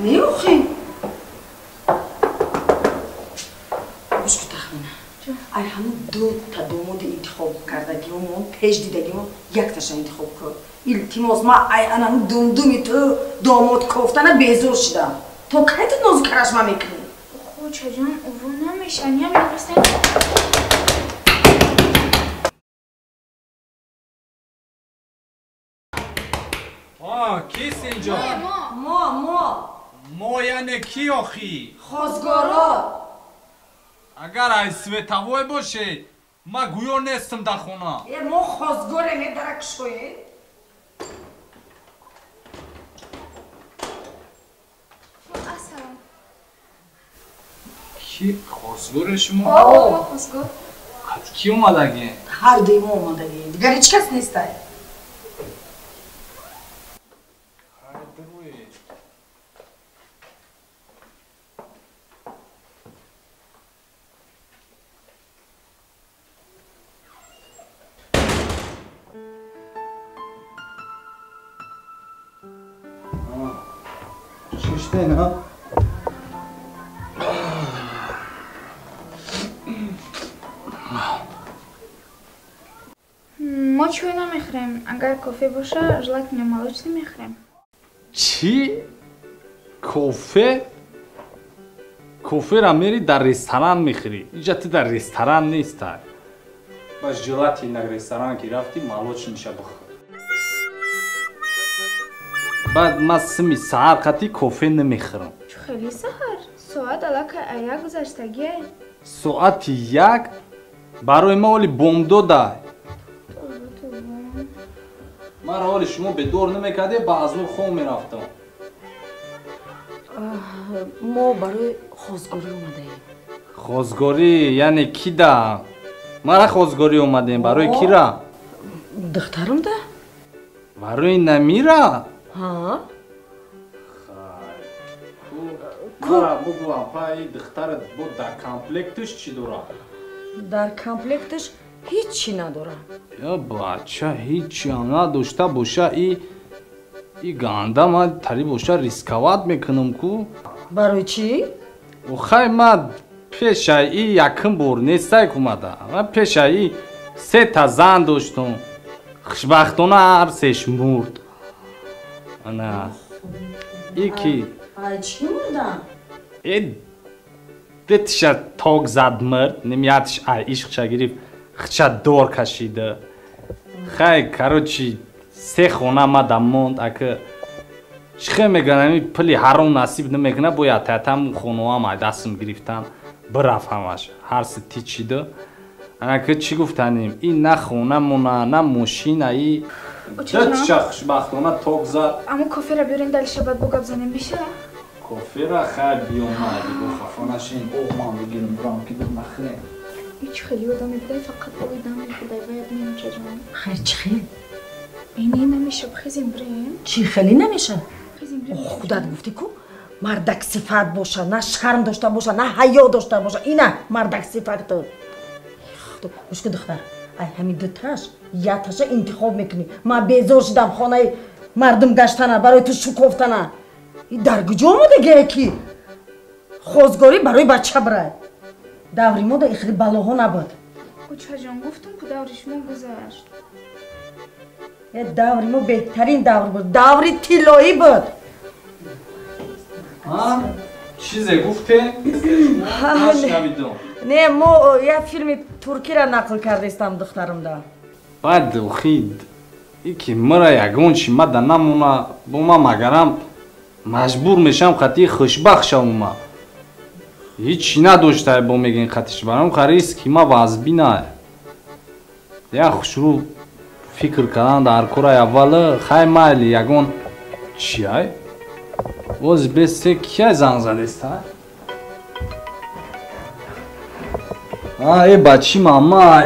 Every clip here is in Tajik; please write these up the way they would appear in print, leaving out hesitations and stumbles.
میوخی گوش کن تخمینه ای همون دو تا دومود انتخاب کردگیمون پیش دیدگیمون یک تاشا انتخاب کن التماس ما ای انا دومی تو داماد کفتنه بیزور شدم تو که تو نازو کرشمه میکنی خوچه جان او نمیشنی هم یقستن کیست اینجا؟ ما یعنی کی آخی؟ خوزگارا اگر ای سویتاوی باشه ما گویا نیستم در خونه ما خوزگاره می درک شوی اصلا کی خوزگار شما؟ ما خوزگار قد کی اومدگی؟ هر دوی ما اومدگی دیگر هیچ کس نیسته نه ما чай نمیخوریم اگر کافی باشه ژلک молочный میخوریم چی؟ کافه؟ کافه را میری در رستوران میخوری اینجا تو در رستوران نیست با ژلات این رستوران که رفتی молочный میشه بخور بعد ما سمی سهر قطعی کافه نمیخورم چه خیلی سهر ساعت الک یک گذشتگیه ساعت یک برای ما ولی بوم داده ما را ولی شما به دور نمیکرده با از او خون میرفتم ما برای خوزگاری اومده ایم خوزگاری یعنی کی ده؟ ما را خوزگاری اومدیم برای کی را؟ دخترم ده؟ برای نمیره؟ ها؟ مرا بگوام پای دخترت بود در کامپلکتش چی داره؟ در کامپلکتش هیچی نداره یا بچه هیچی هم نداشته باشه ای گنده ما تری باشه ریسکوات میکنم کو برای چی؟ خیلی ما پیش ای یکم بور نیسته کمده ما پیش ای 3 تا زن داشتم خوشبختانه هر سهش مرد انا ای کی ای چی مردن؟ ای دتش تاگ زد مرد نمیادش عشق گرفت خچه دور کشیده خیلی کاروچی 3 خونه ما دموند اگه چخه میگنم پلی حرام نصیب نمیکنه باید تاتم خونه هم دستم گرفتم برف همش هر ستی چیده انا که چی گفتنیم این نه خونه مونه نه ماشین ای دتش خوشبختانه تاگ زد اما کافی را بیارین دل شبت بگب زنیم میشه؟ کافی را خیلی بیامدی با خفا نشین اوه من بگیرم برام که در نخریم هیچ خیلی آدمی بودای فقط بایی دمی بودای باید نیم چه جان خیر چی خیلی؟ اینی نمیشه بخیزیم بریم چی خیلی نمیشه؟ بخیزیم بریم خودت گفتی کو؟ مردک صفت باشه نه شرم داشته باشه نه حیا داشته باشه اینه مردک صفت تو گوش کن دختر ای همین دو تاش یک تاش انتخاب میکنی من بیزار شدم خانه مردم گشتنه برای تو شکفتنه این در کجا آمده گه کی خوزگاری برای بچه برای دوری ما دا خیلی بلاها نبود کوچه جان گفتم که دوریش ما گذشت یه دوری ما بهترین دور بود دوری طلایی بود ها؟ چیزه گفته؟ نشنویدم نه ما یه فیلم ترکی را نقل کرده استم دخترم دا بعد خید ای که مرا یگون چی ما در نمونه با ما مگرم مجبور میشم خطی خوشبخت شم ما هیچی نداشته با میگین خطیش برام خریست که ما وزبی نه یا خوشرو فکر کردن در کورای اول خیلی مایلی یگون چی های؟ باز بسته کیا زنگ زده است ای بچی ماما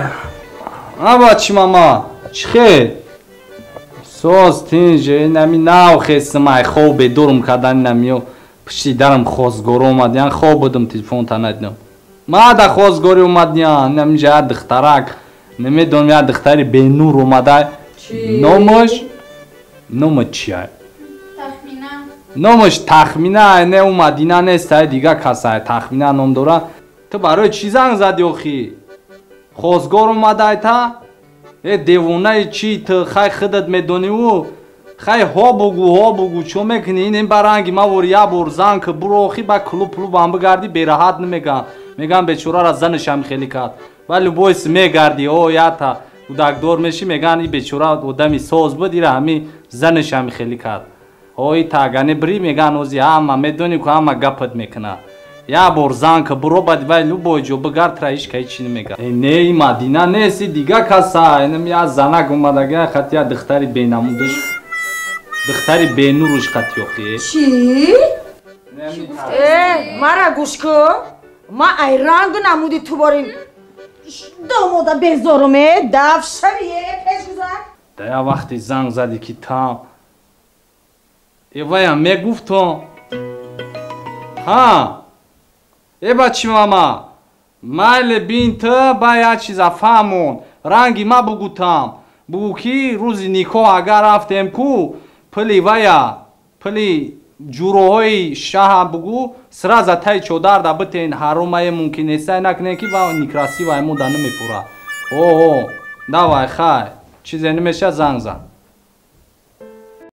بچی ماما چی خیلی؟ ساز تینجه نمی ناو خیست مای خواب به دورم کردن نمیو پشتی درم خوزگار اومد یعنی خواب بودم تلفون تا ندیدم ما در خوزگاری اومد یعنی نمیجه دخترک نمیدونم یا دختری به نور اومده نامش چی های؟ تخمینه номаш тахмина не умадина нест ай дига касай тахмина ном дора ту барои чӣ занг зади охи хозгор омадай та девонаи чӣ ту хай худат медониву хай ҳо бугу чо мекунӣ ин баранги мавори я бор занг буро охи ба клуб бигарди бераҳат намеган меган бечорара занашам хеле кард вале боис мегарди о ята будакдор мешӣ меган и бечора одами соз буд ира ҳами занашам хеле кард ой тагане бри меган ози ҳама медонӣ ку ҳама гапат мекунад я бор занг буро бадвай любойҷо бигард траишка ҳечӣ намегад не мадина нест дига каса инам я занак омадага хати я духтари бенамудаш духтари бенуруш хати охи чӣ мара гӯш кун ма ай рангу намуди ту борин домода безоруме давшавие пешгузар дая вақти занг зади ки там еваям мегуфтон ҳа бачи мама майле бин ту ба як чиза фаҳмон ранги ма бугутам бугу ки рӯзи никоҳ агар рафтем ку пили вая пили ҷуроҳои шаҳр бугу сраза таи чодар да битен ҳаромае мумкин нестай накунем ки ва некрасивай мода намефурад о давай хай чизе намеша занг зад